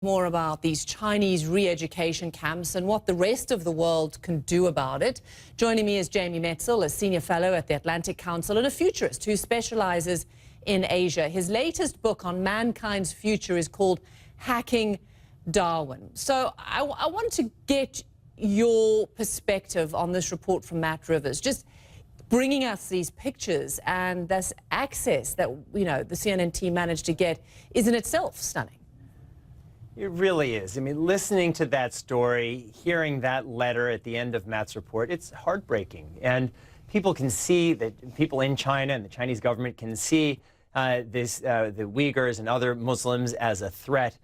More about these Chinese re-education camps and what the rest of the world can do about it. Joining me is Jamie Metzl, a senior fellow at the Atlantic Council and a futurist who specializes in Asia. His latest book on mankind's future is called Hacking Darwin. So I want to get your perspective on this report from Matt Rivers, just bringing us these pictures and this access that, the CNN team managed to get is in itself stunning. It really is. I mean, listening to that story, hearing that letter at the end of Matt's report, it's heartbreaking. And people can see that people in China and the Chinese government can see the Uyghurs and other Muslims as a threat.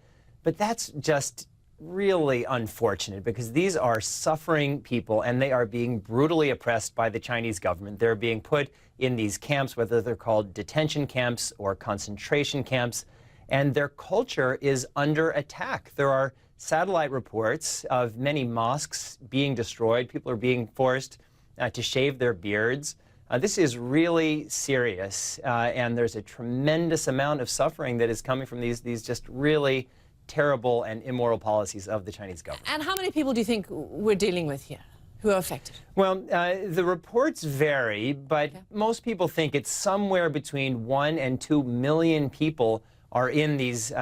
But that's just really unfortunate because these are suffering people and they are being brutally oppressed by the Chinese government. They're being put in these camps, whether they're called detention camps or concentration camps. And their culture is under attack. There are satellite reports of many mosques being destroyed. People are being forced to shave their beards. This is really serious, and there's a tremendous amount of suffering that is coming from these just really terrible and immoral policies of the Chinese government. And how many people do you think we're dealing with here who are affected? Well, the reports vary, but most people think it's somewhere between 1 and 2 million people are in these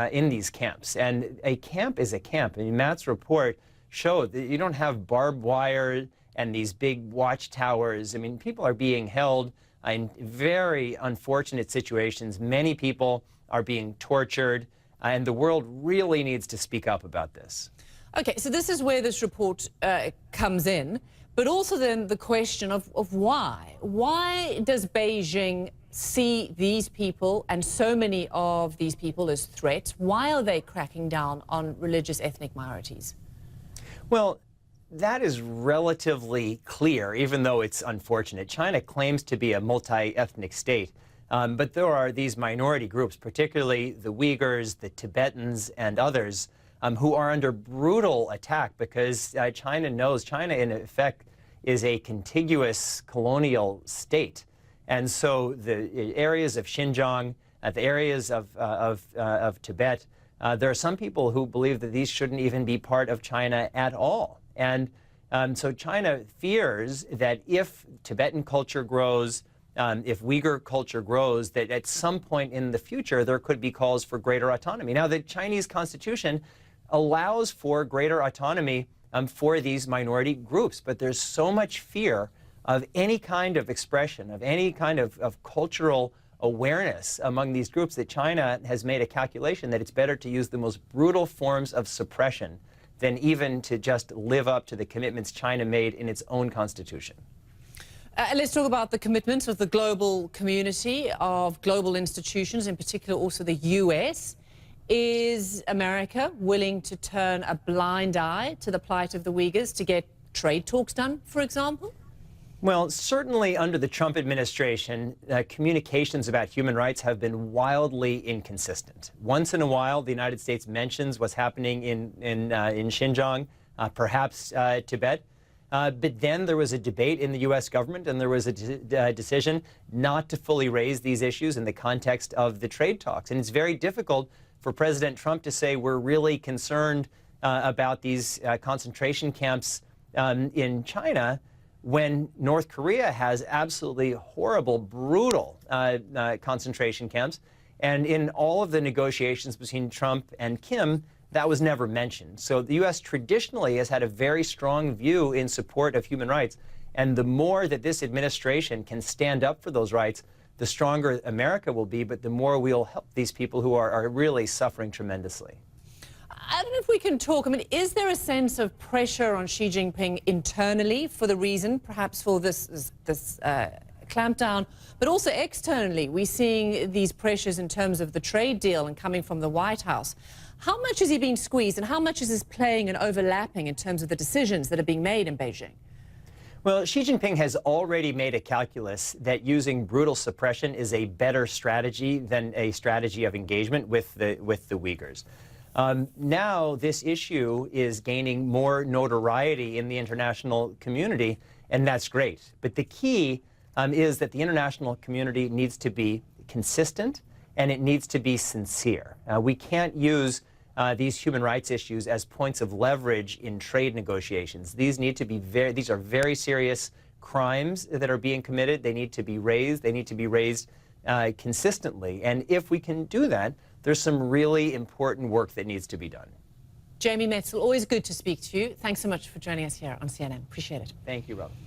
camps. And a camp is a camp. I mean, Matt's report showed that you don't have barbed wire and these big watchtowers. I mean, people are being held in very unfortunate situations. Many people are being tortured, and the world really needs to speak up about this. Okay, so this is where this report comes in, but also then the question of why. Why does Beijing see these people and so many of these people as threats? Why are they cracking down on religious ethnic minorities? Well, that is relatively clear, even though it's unfortunate. China claims to be a multi-ethnic state, but there are these minority groups, particularly the Uyghurs, the Tibetans, and others, who are under brutal attack because China knows China, in effect, is a contiguous colonial state. And so the areas of Xinjiang, the areas of Tibet, there are some people who believe that these shouldn't even be part of China at all. And so China fears that if Tibetan culture grows, if Uyghur culture grows, that at some point in the future there could be calls for greater autonomy. Now, the Chinese constitution allows for greater autonomy for these minority groups, but there's so much fear of any kind of expression, of any kind of cultural awareness among these groups that China has made a calculation that it's better to use the most brutal forms of suppression than even to just live up to the commitments China made in its own constitution. Let's talk about the commitments of the global community, of global institutions, in particular also the U.S. Is America willing to turn a blind eye to the plight of the Uyghurs to get trade talks done, for example? Well, certainly under the Trump administration, communications about human rights have been wildly inconsistent. Once in a while, the United States mentions what's happening in Xinjiang, perhaps Tibet. But then there was a debate in the U.S. government, and there was a decision not to fully raise these issues in the context of the trade talks. And it's very difficult for President Trump to say we're really concerned about these concentration camps in China when North Korea has absolutely horrible, brutal concentration camps. And in all of the negotiations between Trump and Kim, that was never mentioned. So the U.S. traditionally has had a very strong view in support of human rights. And the more that this administration can stand up for those rights, the stronger America will be, but the more we'll help these people who are really suffering tremendously. I don't know if we can talk. I mean, is there a sense of pressure on Xi Jinping internally for the reason, perhaps for this clampdown, but also externally? We're seeing these pressures in terms of the trade deal and coming from the White House. How much is he being squeezed, and how much is this playing and overlapping in terms of the decisions that are being made in Beijing? Well, Xi Jinping has already made a calculus that using brutal suppression is a better strategy than a strategy of engagement with the Uyghurs. Now this issue is gaining more notoriety in the international community, and that's great. But the key is that the international community needs to be consistent and it needs to be sincere. We can't use these human rights issues as points of leverage in trade negotiations. These need to be these are very serious crimes that are being committed. They need to be raised. They need to be raised consistently. And if we can do that, there's some really important work that needs to be done. Jamie Metzl, always good to speak to you. Thanks so much for joining us here on CNN. Appreciate it. Thank you, Robin.